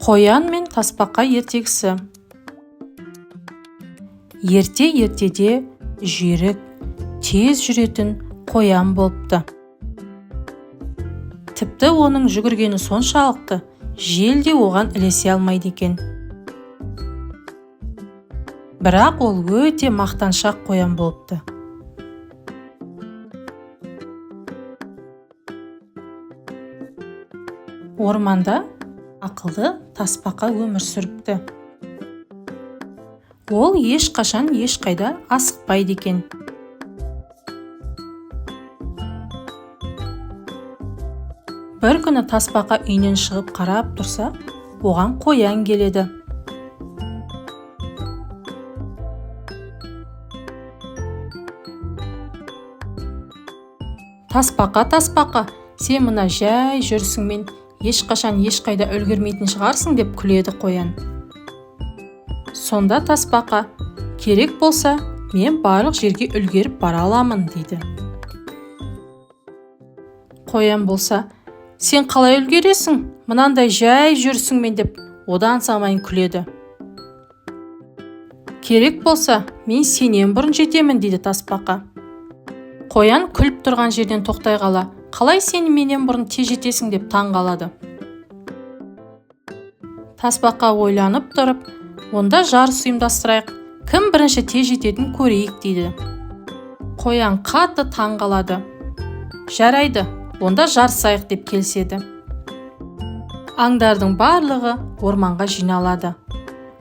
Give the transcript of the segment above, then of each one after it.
Қоян мен тасбақа ертегісі. Ерте-ертеде жүйрік, тез жүретін қоян болыпты. Тіпті оның жүгіргені соншалықты, жел де оған ілесе алмайды екен. Бірақ ол өте мақтаншақ қоян болыпты. Орманда ақылды тасбақа өмір сүріпті. Ол ешқашан ешқайда асықпайды екен. Бір күні тасбақа үйінен шығып қарап тұрса, оған қоян келеді. Тасбақа, сен мына жай жүрісіңмен ешқашан ешқайда үлгермейтін шығарсың деп күледі қоян. Сонда тасбақа, керек болса, мен барлық жерге үлгеріп бара аламын дейді. Қоян болса, сен қалай үлгересің? Мынандай жай жүрісіңмен деп одан самайын күледі. Керек болса, мен сенен бұрын жетемін дейді тасбақа. Қоян күліп тұрған жерден тоқтай қала, қалай сен менен бұрын тез жетесің деп таң қалады. Тасбақа ойланып тұрып, онда жарыс ұйымдастырайық, кім бірінші тез жететін көрейік дейді. Қоян қатты таң қалады. Жарайды, онда жарысайық деп келіседі. Аңдардың барлығы орманға жиналады.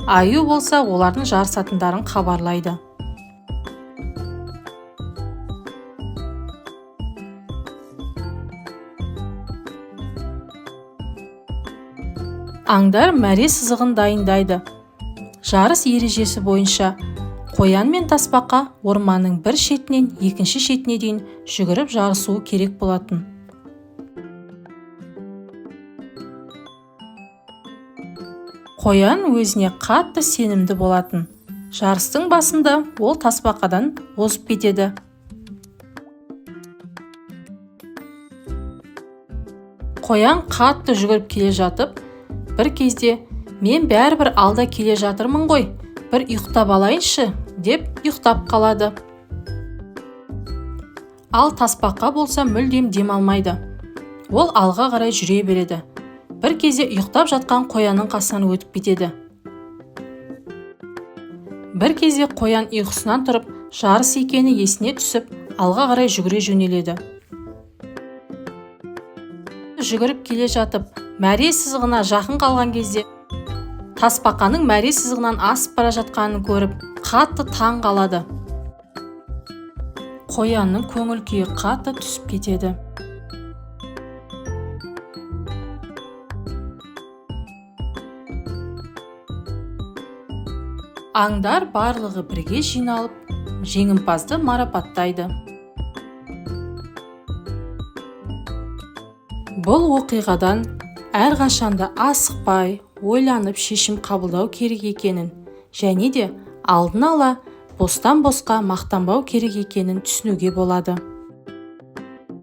Аю болса олардың жарысатындарын хабарлайды. Аңдар мәре сызығын дайындайды. Жарыс ережесі бойынша қоян мен тасбақа орманның бір шетінен екінші шетіне дейін жүгіріп жарысуы керек болатын. Қоян өзіне қатты сенімді болатын. Жарыстың басында ол тасбақадан озып кетеді. Қоян қатты жүгіріп келе жатып, бір кезде мен бәрібір алда келе жатырмын ғой, бір ұйықтап алайыншы деп ұйықтап қалады. Ал тасбақа болса мүлдем демалмайды. Ол алға қарай жүре береді. Бір кезде ұйықтап жатқан қоянның қасынан өтіп кетеді. Бір кезде қоян ұйқысынан тұрып, жарыс екені есіне түсіп, алға қарай жүгіре жөнеледі. Жүгіріп келе жатып, мәре сызығына жақын қалған кезде, тасбақаның мәре сызығынан асып бара жатқанын көріп, қатты таң қалады. Қоянның көңіл күйі қатты түсіп кетеді. Аңдар барлығы бірге жиналып, жеңімпазды марапаттайды. Бұл оқиғадан әрқашанда асықпай, ойланып шешім қабылдау керек екенін, және де алдын ала бостан босқа мақтанбау керек екенін түсінуге болады.